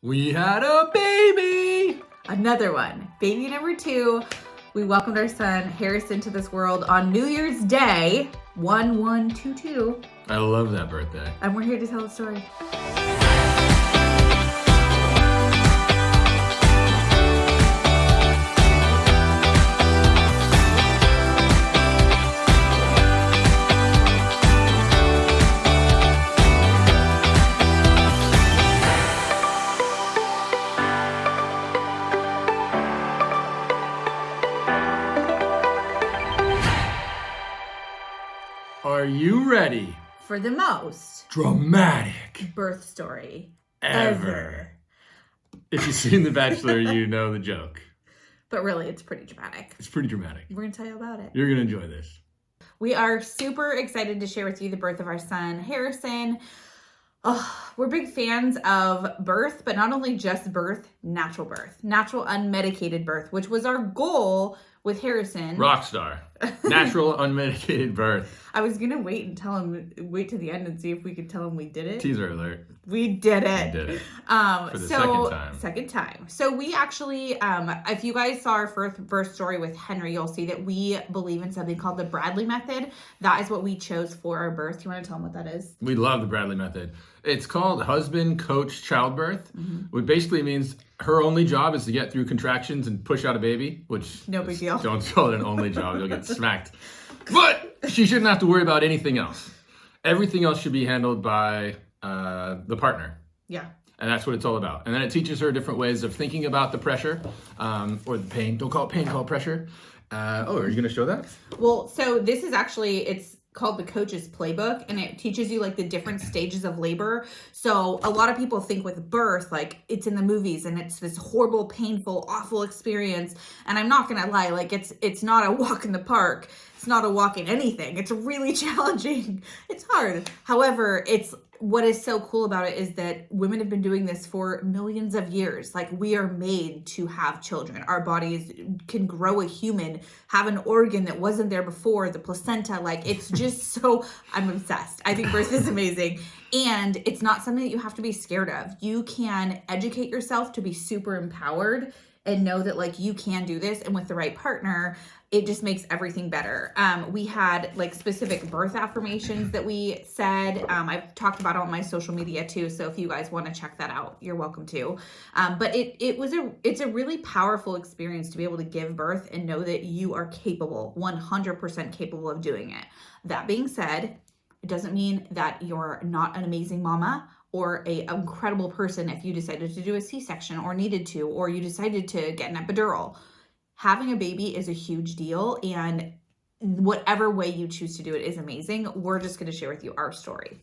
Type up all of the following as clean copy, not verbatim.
We had a baby! Another one. Baby number 2. We welcomed our son, Harrison, to this world on New Year's Day, 1122. I love that birthday. And we're here to tell the story. Are you ready? For the most Dramatic birth story ever. If you've seen The Bachelor, you know the joke. But really, it's pretty dramatic. It's pretty dramatic. We're going to tell you about it. You're going to enjoy this. We are super excited to share with you the birth of our son, Harrison. Oh, we're big fans of birth, but not only just birth, natural unmedicated birth, which was our goal with Harrison. Rockstar. Natural unmedicated birth. I was going to wait to the end and see if we could tell him we did it. Teaser alert. We did it. We did it. For the second time. So we actually, if you guys saw our first birth story with Henry, you'll see that we believe in something called the Bradley method. That is what we chose for our birth. Do you want to tell them what that is? We love the Bradley method. It's called husband coach childbirth, which basically means her only job is to get through contractions and push out a baby, which no big deal. Don't call it an only job. You'll get smacked. But she shouldn't have to worry about anything else. Everything else should be handled by the partner. Yeah. And that's what it's all about. And then it teaches her different ways of thinking about the pressure or the pain. Don't call it pain, call it pressure. Are you going to show that? Well, so this is actually, it's called the Coach's Playbook, and it teaches you like the different stages of labor. So a lot of people think with birth, like it's in the movies and it's this horrible, painful, awful experience. And I'm not going to lie, like it's not a walk in the park. It's not a walk in anything. It's really challenging. It's hard. However, what is so cool about it is that women have been doing this for millions of years. Like, we are made to have children. Our bodies can grow a human, have an organ that wasn't there before, the placenta. Like, it's just so, I'm obsessed. I think birth is amazing. And it's not something that you have to be scared of. You can educate yourself to be super empowered and know that like you can do this, and with the right partner, it just makes everything better. We had like specific birth affirmations that we said. I've talked about it on my social media too, so if you guys want to check that out, you're welcome to. But it's a really powerful experience to be able to give birth and know that you are capable, 100% capable of doing it. That being said, it doesn't mean that you're not an amazing mama or an incredible person if you decided to do a C-section or needed to, or you decided to get an epidural. Having a baby is a huge deal, and whatever way you choose to do it is amazing. We're just going to share with you our story.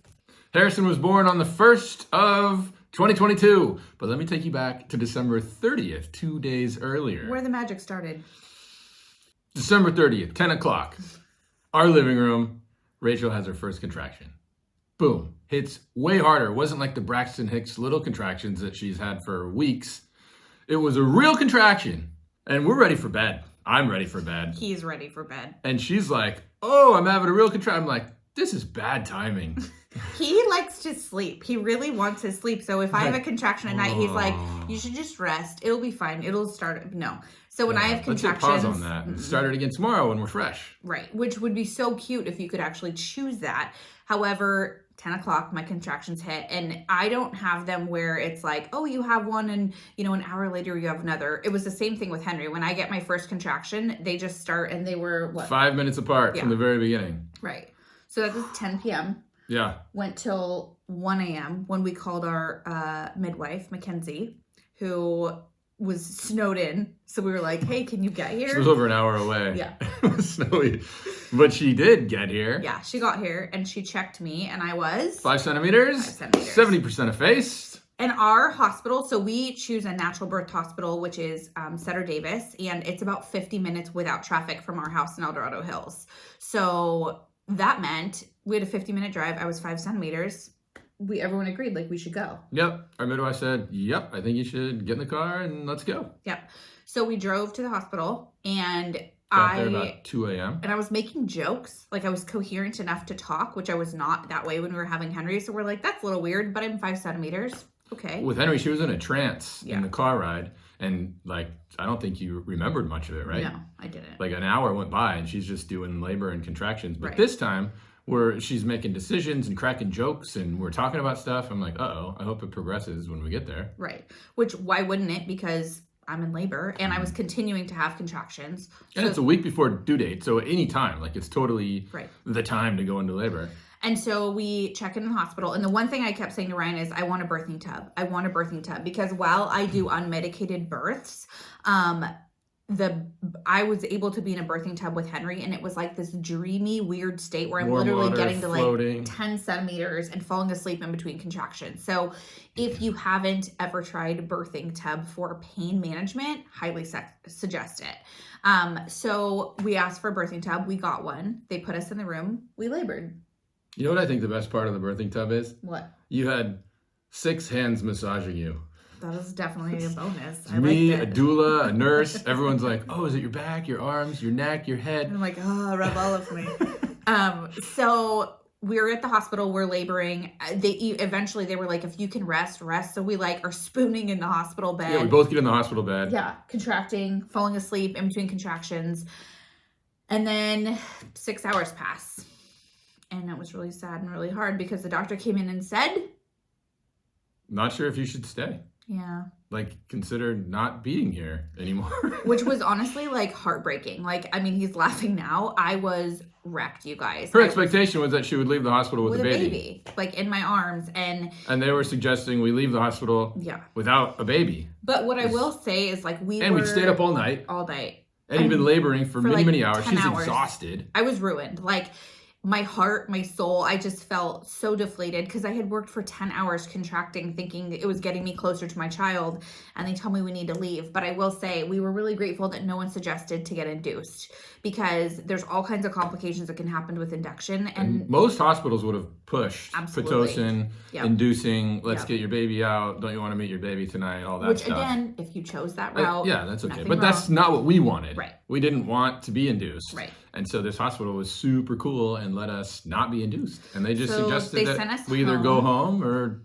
Harrison was born on the 1st of 2022, but let me take you back to December 30th, 2 days earlier. Where the magic started. December 30th, 10 o'clock. Our living room, Rachel has her first contraction. Boom. Hits way harder. It wasn't like the Braxton Hicks little contractions that she's had for weeks. It was a real contraction. And we're ready for bed. I'm ready for bed. He's ready for bed. And she's like, oh, I'm having a real contraction. I'm like, this is bad timing. He likes to sleep. He really wants to sleep. So if I have a contraction at night, he's like, you should just rest. It'll be fine. It'll start. No. So when I have contractions. Let's hit pause on that and start it again tomorrow when we're fresh. Right. Which would be so cute if you could actually choose that. However, 10 o'clock, my contractions hit, and I don't have them where it's like, oh, you have one and, an hour later you have another. It was the same thing with Henry. When I get my first contraction, they just start, and they were, 5 minutes apart from the very beginning. Right. So that was 10 p.m. Yeah. Went till 1 a.m. when we called our midwife, Mackenzie, who was snowed in. So we were like, hey, can you get here? She was over an hour away. Yeah. It was snowy. But she did get here. Yeah, she got here and she checked me, and I was 5 centimeters. 70% effaced. In our hospital, so we choose a natural birth hospital, which is Sutter Davis, and it's about 50 minutes without traffic from our house in El Dorado Hills. So that meant we had a 50-minute drive. I was 5 centimeters. Everyone agreed, like, we should go. Yep. Our midwife said, yep, I think you should get in the car and let's go. Yep. So we drove to the hospital, and Got there about 2 a.m. And I was making jokes. Like, I was coherent enough to talk, which I was not that way when we were having Henry. So we're like, that's a little weird, but I'm 5 centimeters. Okay. With Henry, she was in a trance Yeah. in the car ride. And like, I don't think you remembered much of it, right? No, I didn't. Like an hour went by and she's just doing labor and contractions. But Right. this time, where she's making decisions and cracking jokes and we're talking about stuff, I'm like, uh-oh, I hope it progresses when we get there. Right. Which, why wouldn't it? Because I'm in labor and I was continuing to have contractions. And it's a week before due date, so any time, like it's totally Right. the time to go into labor. And so we check in the hospital. And the one thing I kept saying to Ryan is, I want a birthing tub. I want a birthing tub. Because while I do unmedicated births, I was able to be in a birthing tub with Henry. And it was like this dreamy, weird state where I'm Warm literally water, getting to floating. like 10 centimeters and falling asleep in between contractions. So if you haven't ever tried birthing tub for pain management, highly suggest it. So we asked for a birthing tub. We got one. They put us in the room. We labored. You know what I think the best part of the birthing tub is? What? You had 6 hands massaging you. That is definitely a bonus. I Me, liked a it. doula, a nurse. Everyone's like, oh, is it your back, your arms, your neck, your head? And I'm like, oh, rub all of me. So we're at the hospital. We're laboring. Eventually they were like, if you can rest. So we like are spooning in the hospital bed. Yeah, we both get in the hospital bed. Yeah, contracting, falling asleep in between contractions. And then 6 hours pass. And it was really sad and really hard because the doctor came in and said, Not sure if you should stay. yeah. Like, consider not being here anymore. Which was honestly like heartbreaking. Like, I mean, he's laughing now. I was wrecked, you guys. Her expectation was that she would leave the hospital with a baby. Like in my arms. And they were suggesting we leave the hospital yeah. without a baby. But what I will say is like And we'd stayed up all night. all night. And you've been laboring for many, like many hours. 10 She's hours. exhausted. I was ruined. Like my heart, my soul, I just felt so deflated because I had worked for 10 hours contracting, thinking it was getting me closer to my child. And they tell me we need to leave. But I will say we were really grateful that no one suggested to get induced because there's all kinds of complications that can happen with induction. And most hospitals would have pushed Absolutely. Pitocin, Yep. inducing, let's Yep. get your baby out. Don't you want to meet your baby tonight? All that which stuff. again, if you chose that route, Yeah, that's okay. nothing But that's wrong. not what we wanted. Right. We didn't want to be induced. Right. And so this hospital was super cool and let us not be induced. And they just So suggested they sent that us we either go home or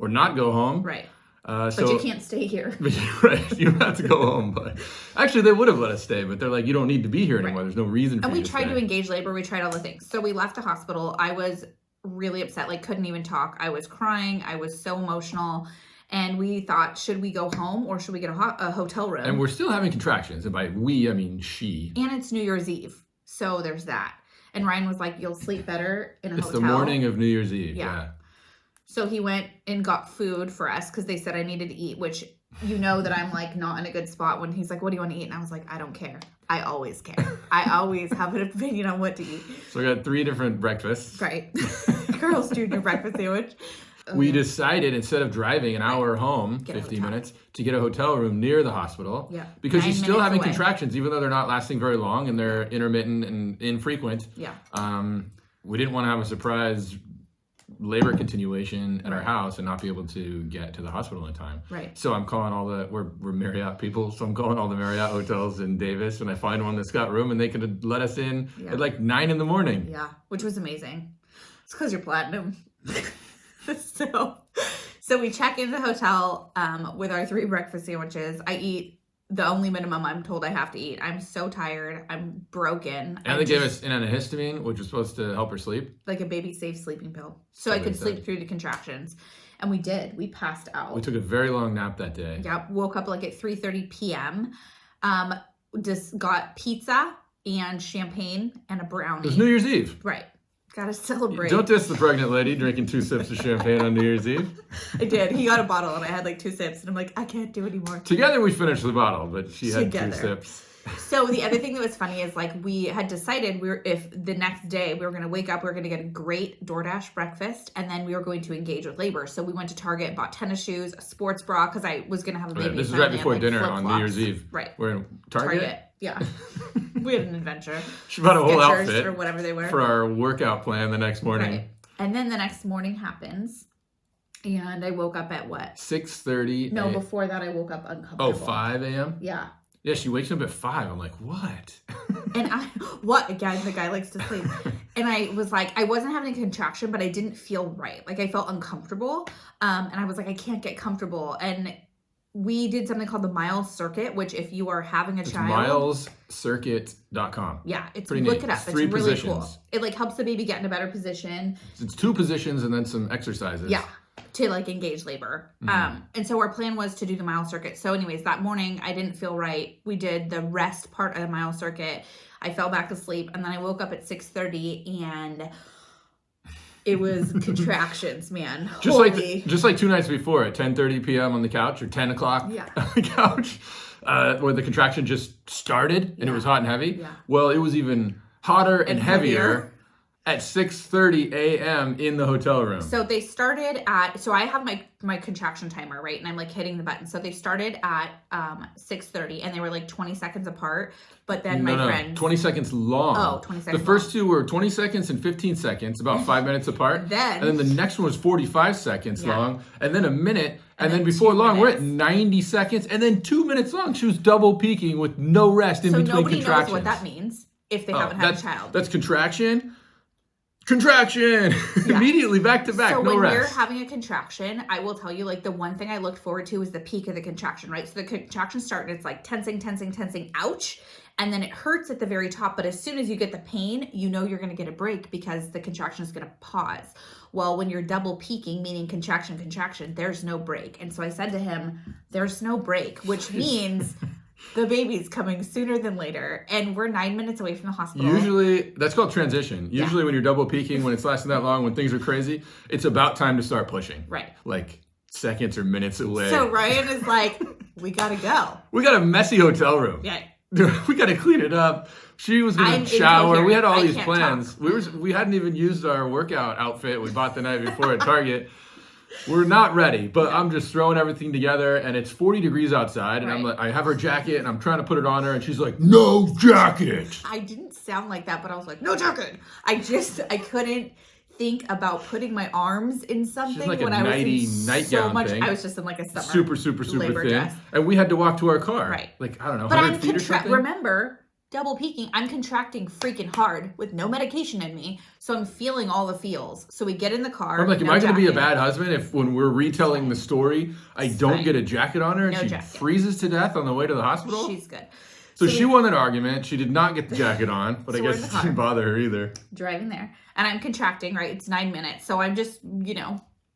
not go home. right. But But you can't stay here. Right, you have to go home. But actually, they would have let us stay. But they're like, you don't need to be here anymore. Right. There's no reason for And you we to tried stay. to engage labor. We tried all the things. So we left the hospital. I was really upset, like couldn't even talk. I was crying. I was so emotional. And we thought, should we go home or should we get a hotel room? And we're still having contractions. And by we, I mean she. And it's New Year's Eve. So there's that. And Ryan was like, you'll sleep better in a It's hotel. the morning of New Year's Eve. Yeah. Yeah. So he went and got food for us because they said I needed to eat, which you know that I'm like not in a good spot when he's like, what do you want to eat? And I was like, I don't care. I always care. I always have an opinion on what to eat. So we got 3 different breakfasts. Right. Carl's Jr. breakfast sandwich. We decided instead of driving an hour home, Get a 50 hotel. minutes, to get a hotel room near the hospital. Yeah. Because 9 she's still minutes having away. contractions, even though they're not lasting very long and they're intermittent and infrequent. Yeah. We didn't want to have a surprise labor continuation at our Right. house and not be able to get to the hospital in time. Right. So I'm calling we're Marriott people, so I'm calling all the Marriott hotels in Davis and I find one that's got room and they could let us in Yeah. at like 9 in the morning. Yeah. Which was amazing. It's because you're platinum. So we check in the hotel with our 3 breakfast sandwiches. I eat the only minimum I'm told I have to eat. I'm so tired. I'm broken. And they gave us an antihistamine, which was supposed to help her sleep. like a baby safe sleeping pill. So So I they could said. sleep through the contractions. And we did. We passed out. We took a very long nap that day. Yep. Woke up like at 3:30 p.m. Just got pizza and champagne and a brownie. It was New Year's Eve. Right. Gotta celebrate. Don't diss the pregnant lady drinking 2 sips of champagne on New Year's Eve. I did. He got a bottle and I had like 2 sips and I'm like, I can't do anymore. Together we finished the bottle, but she had 2 Together. sips. So the other thing that was funny is like we had decided if the next day we were going to wake up, we were going to get a great DoorDash breakfast and then we were going to engage with labor. So we went to Target, bought tennis shoes, a sports bra because I was going to have a baby. Right, this is so I right only had, before like, dinner on New flip-flops. Year's Eve. Right. We're in Target. Yeah. We had an adventure. She bought a whole Skechers outfit or whatever they were. for our workout plan the next morning. Right. And then the next morning happens and I woke up at what? 6:30. No, before that I woke up uncomfortable. Oh, 5 a.m.? Yeah. Yeah, she wakes up at 5. I'm like, what? And the guy likes to sleep. And I was like, I wasn't having a contraction, but I didn't feel right. Like I felt uncomfortable. And I was like, I can't get comfortable. And we did something called the Miles Circuit, which if you are having a child. milescircuit.com. Yeah, it's Pretty look neat. it up. It's It's 3 really positions. cool. It like helps the baby get in a better position. It's 2 positions and then some exercises. Yeah. To like engage labor. And so our plan was to do the Miles Circuit. So anyways, that morning I didn't feel right. We did the rest part of the Miles Circuit. I fell back asleep and then I woke up at 6:30 and it was contractions, man. Just like 2 nights before at 10:30 p.m. on the couch or 10 o'clock on the couch, where the contraction just started and it was hot and heavy. Yeah. Well, it was even hotter and heavier at 6:30 a.m. in the hotel room. So they started at, so I have my contraction timer, right? And I'm like hitting the button. So they started at 6:30 and they were like 20 seconds apart. But then my friend. 20 seconds long. Oh, 20 seconds The first 2 were 20 seconds and 15 seconds, about 5 minutes apart. Then. And then the next one was 45 seconds long. And then a minute. And then then before 2 long, minutes. we're at 90 seconds. And then 2 minutes long. She was double peaking with no rest in So between nobody contractions. knows what that means if they haven't had a child. That's contraction. Immediately back to back, So no when rest. you're having a contraction, I will tell you, like, the one thing I looked forward to is the peak of the contraction, right? So the contraction starts and it's like tensing, ouch. And then it hurts at the very top. But as soon as you get the pain, you know you're going to get a break because the contraction is going to pause. Well, when you're double peaking, meaning contraction, there's no break. And so I said to him, there's no break, which means the baby's coming sooner than later. And we're 9 minutes away from the hospital. Usually, that's called transition. Usually when you're double peaking, when it's lasting that long, when things are crazy, it's about time to start pushing. Right. Like seconds or minutes away. So Ryan is like, we got to go. We got a messy hotel room. Yeah. We got to clean it up. She was going I'm to shower. We had all incoherent. these I can't plans. We hadn't even used our workout outfit we bought the night before at Target. We're not ready, but I'm just throwing everything together, and it's 40 degrees outside, and I'm like, I have her jacket, and I'm trying to put it on her, and she's like, no jacket. I didn't sound like that, but I was like, no jacket. I couldn't think about putting my arms in something like a when I was in nightgown so much. thing. I was just in like a summer Super labor thin. dress. And we had to walk to our car. Right. Like, I don't know, But 100 I'm feet or something. remember, double peaking, I'm contracting freaking hard with no medication in me. So I'm feeling all the feels. So we get in the car. I'm like, am no I going to be a jacket. bad husband if when we're retelling the story, I don't fine. get a jacket on her and No she jacket. freezes to death on the way to the hospital? She's good. So she won that argument. She did not get the jacket on, but So I we're guess in the it car. didn't bother her either. Driving there. And I'm contracting, right? It's 9 minutes. So I'm just,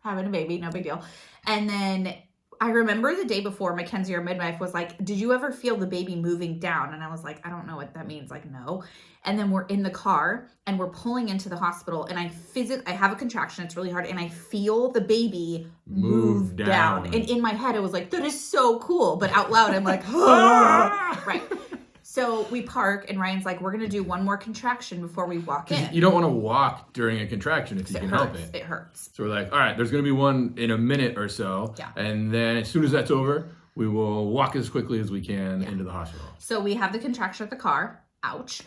having a baby, no big deal. And then I remember the day before, Mackenzie, our midwife, was like, did you ever feel the baby moving down? And I was like, I don't know what that means. Like, no. And then we're in the car and we're pulling into the hospital and I have a contraction. It's really hard. And I feel the baby move down. And in my head, I was like, that is so cool. But out loud, I'm like, ah! Right. So we park and Ryan's like, we're going to do one more contraction before we walk in. You don't want to walk during a contraction if you can help it. It hurts. So we're like, all right, there's going to be one in a minute or so. Yeah. And then as soon as that's over, we will walk as quickly as we can into the hospital. So we have the contraction at the car. Ouch.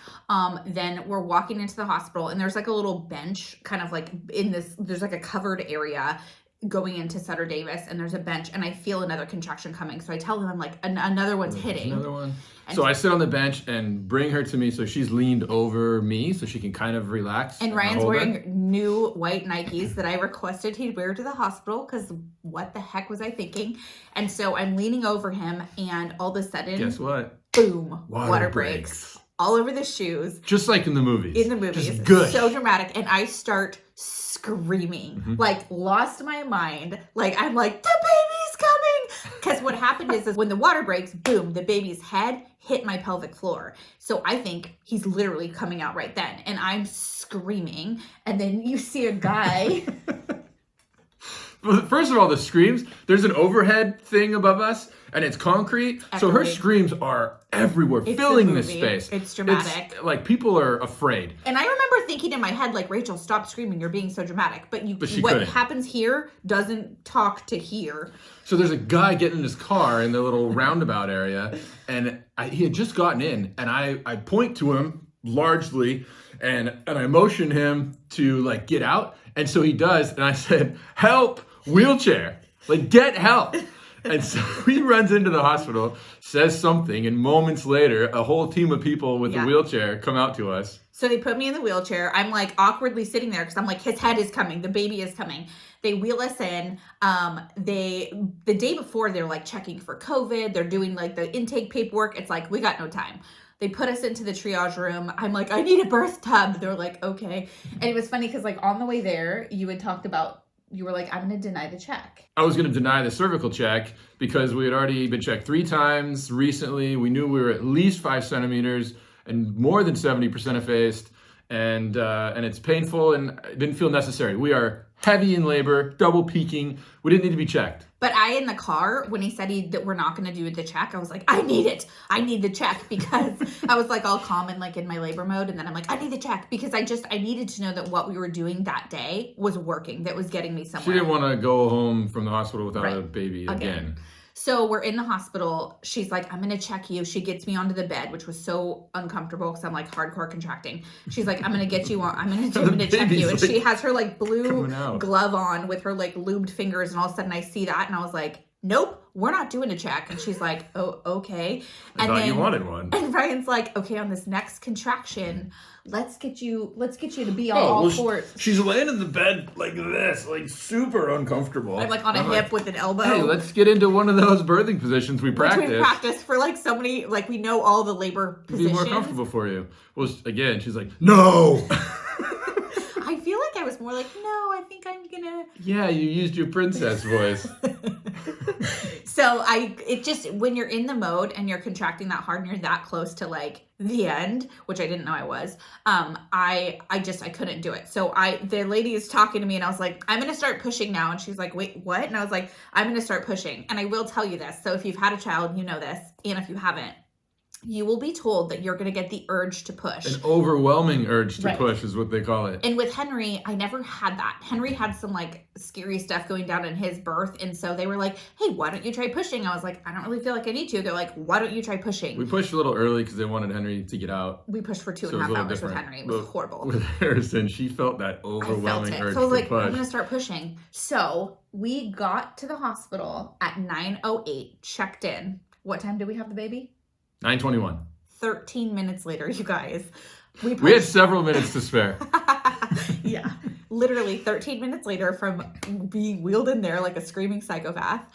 Then we're walking into the hospital and there's like a little bench kind of like there's like a covered area going into Sutter Davis and there's a bench and I feel another contraction coming. So I tell them I'm like, another one's hitting. Another one. And so I sit on the bench and bring her to me so she's leaned over me so she can kind of relax. And Ryan's hold wearing her. new white Nikes that I requested he'd wear to the hospital because what the heck was I thinking? And so I'm leaning over him and all of a sudden, Guess what? boom, Water breaks all over the shoes. Just like in the movies. In the movies. Just good. So dramatic. And I start screaming, like lost my mind. Like I'm like, the baby's coming. Because what happened is when the water breaks, boom, the baby's head hit my pelvic floor. So I think he's literally coming out right then. And I'm screaming. And then you see a guy. Well, first of all, the screams, there's an overhead thing above us, and it's concrete. So her Echoing. screams are everywhere, It's filling the this movie. space. It's dramatic. Like, people are afraid. And I remember thinking in my head, like, Rachel, stop screaming. You're being so dramatic. But she what couldn't. happens here doesn't talk to here. So there's a guy getting in his car in the little roundabout area, and he had just gotten in, and I point to him largely, and I motion him to, like, get out. And so he does, and I said, help, wheelchair. Like, get help. And so he runs into the hospital, says something, and moments later, a whole team of people with a wheelchair come out to us. So they put me in the wheelchair. I'm like awkwardly sitting there because I'm like, his head is coming. The baby is coming. They wheel us in. The day before, they're like checking for COVID. They're doing like the intake paperwork. It's like, we got no time. They put us into the triage room. I'm like, I need a birth tub. They're like, okay. And it was funny because like on the way there, you had talked about, you were like, I'm going to deny the check. I was going to deny the cervical check because we had already been checked 3 times recently. We knew we were at least 5 centimeters and more than 70% effaced. And it's painful and it didn't feel necessary. We are heavy in labor, double peaking. We didn't need to be checked. But in the car, when he said that we're not going to do the check, I was like, I need it. I need the check because I was like all calm and like in my labor mode. And then I'm like, I need the check because I needed to know that what we were doing that day was working, that was getting me somewhere. She didn't want to go home from the hospital without a baby again. So we're in the hospital. She's like, I'm going to check you. She gets me onto the bed, which was so uncomfortable because I'm like hardcore contracting. She's like, I'm going to get you on. I'm going to check you. And she has her like blue glove on with her like lubed fingers. And all of a sudden I see that. And I was like, nope, we're not doing a check. And she's like, oh, okay. I thought you wanted one. And Brian's like, okay, on this next contraction, let's get you to be on all fours. She's laying in the bed like this, like super uncomfortable. I'm like on a hip with an elbow. Hey, let's get into one of those birthing positions we practice. We practice for like so many, like we know all the labor positions. Be more comfortable for you. Well, again, she's like, no. I feel like I was more like, no, I think I'm gonna. Yeah, you used your princess voice. So it just, when you're in the mode and you're contracting that hard and you're that close to like the end, which I didn't know I was, I couldn't do it. So the lady is talking to me and I was like, I'm going to start pushing now. And she's like, wait, what? And I was like, I'm going to start pushing. And I will tell you this. So if you've had a child, you know this. And if you haven't, you will be told that you're going to get the urge to push. An overwhelming urge to push is what they call it. And with Henry, I never had that. Henry had some like scary stuff going down in his birth. And so they were like, hey, why don't you try pushing? I was like, I don't really feel like I need to. They're like, why don't you try pushing? We pushed a little early because they wanted Henry to get out. We pushed for 2.5 hours with Henry. It was horrible. With Harrison, she felt that overwhelming urge. So I was like, I'm going to start pushing. So we got to the hospital at 9:08, checked in. What time did we have the baby? 9:21. 13 minutes later, you guys. We had several minutes to spare. Yeah. Literally 13 minutes later from being wheeled in there like a screaming psychopath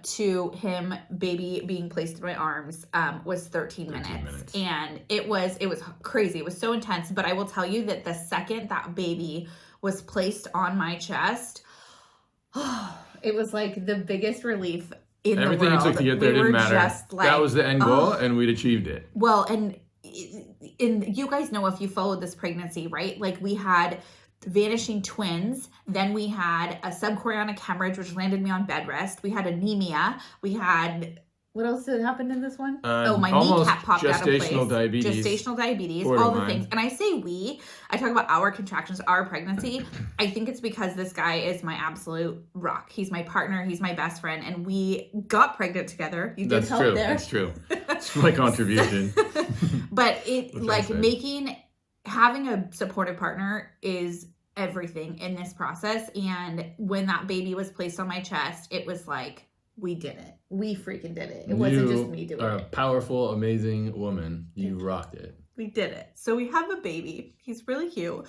to him, baby being placed in my arms was 13 minutes. And it was crazy. It was so intense. But I will tell you that the second that baby was placed on my chest, it was like the biggest relief in the world. Everything it took to get there didn't matter. That was the end goal, and we'd achieved it. Well, and you guys know if you followed this pregnancy, right? Like we had vanishing twins. Then we had a subchorionic hemorrhage, which landed me on bed rest. We had anemia. We had... What else had happened in this one? My kneecap popped out of place. Gestational diabetes, all the things. And I say I talk about our contractions, our pregnancy. I think it's because this guy is my absolute rock. He's my partner. He's my best friend. And we got pregnant together. You did help there. That's true. It's my contribution. But having a supportive partner is everything in this process. And when that baby was placed on my chest, it was like, we did it. We freaking did it. It wasn't just me doing it. You are a powerful, amazing woman. You rocked it. We did it. So we have a baby. He's really cute.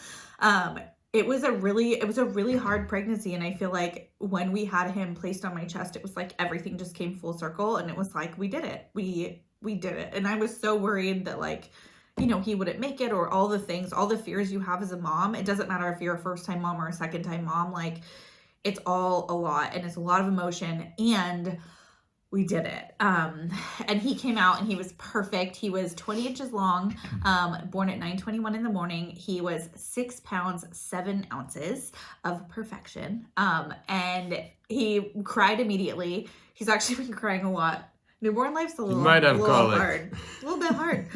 It was a really hard pregnancy. And I feel like when we had him placed on my chest, it was like everything just came full circle. And it was like, we did it. We did it. And I was so worried that like, he wouldn't make it or all the things, all the fears you have as a mom. It doesn't matter if you're a first-time mom or a second-time mom. Like, it's all a lot and it's a lot of emotion, and we did it. And he came out and he was perfect. He was 20 inches long, born at 9:21 in the morning. He was 6 pounds, 7 ounces of perfection. And he cried immediately. He's actually been crying a lot. Newborn life's a little hard. A little bit hard.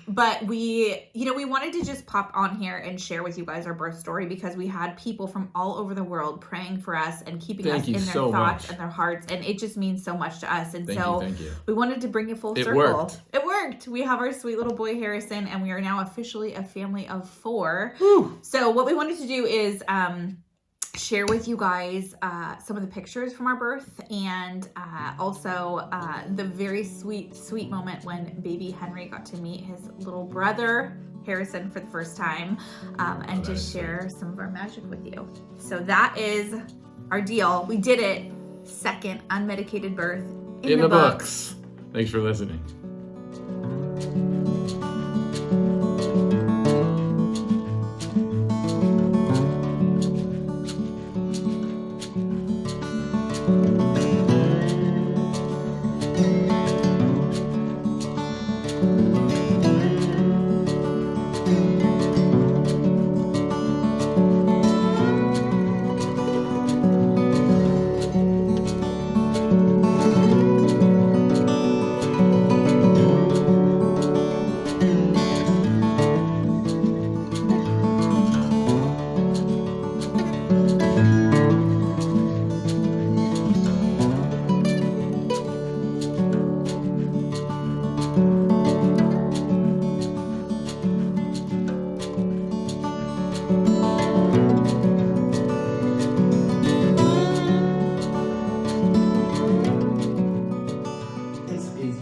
But we wanted to just pop on here and share with you guys our birth story because we had people from all over the world praying for us and keeping us in their thoughts and their hearts. And it just means so much to us. And thank you. We wanted to bring it full circle. It worked. We have our sweet little boy, Harrison, and we are now officially a family of 4. Woo. So what we wanted to do is share with you guys some of the pictures from our birth, and also the very sweet moment when baby Henry got to meet his little brother Harrison for the first time, and just share some of our magic with you. So that is our deal. We did it. Second unmedicated birth in the books. Thanks for listening.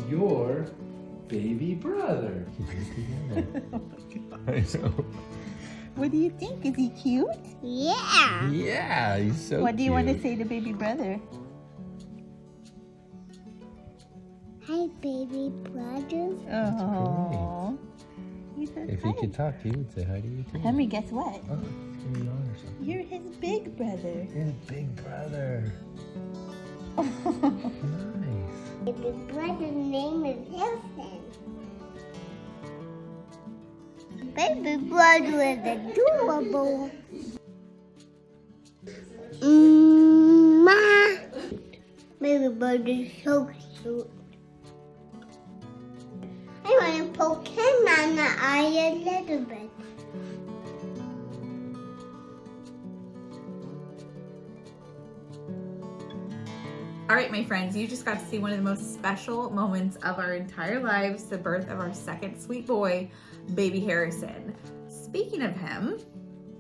Your baby brother. I know. What do you think? Is he cute? Yeah. Yeah, he's so What do you want to say to baby brother? Hi, baby brother. Oh. He's so If he could talk, he would say hi to you too. Henry, guess what? Oh, he's gonna be on or something. You're his big brother. His big brother. Nice. Baby brother's name is Harrison. Baby brother is adorable. Baby brother is so cute. I want to poke him on the eye a little bit. All right, my friends, you just got to see one of the most special moments of our entire lives, the birth of our second sweet boy, baby Harrison. Speaking of him,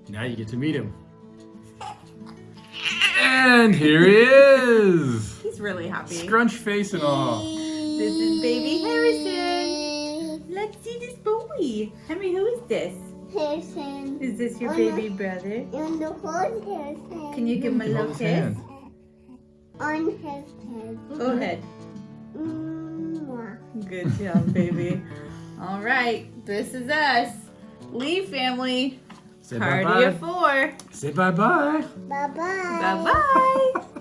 Now you get to meet him. And here he is. he's really happy. Scrunch face and all. This is baby Harrison. Let's see this boy. Henry, who is this? Harrison. Is this your baby brother? On the whole Harrison. Can you give him a little Hold his kiss? hand. On his head. Go ahead. Mwah. Good job, baby. All right, this is us. Leave family. Say Party bye-bye. of 4. Say bye-bye. Bye-bye. Bye-bye.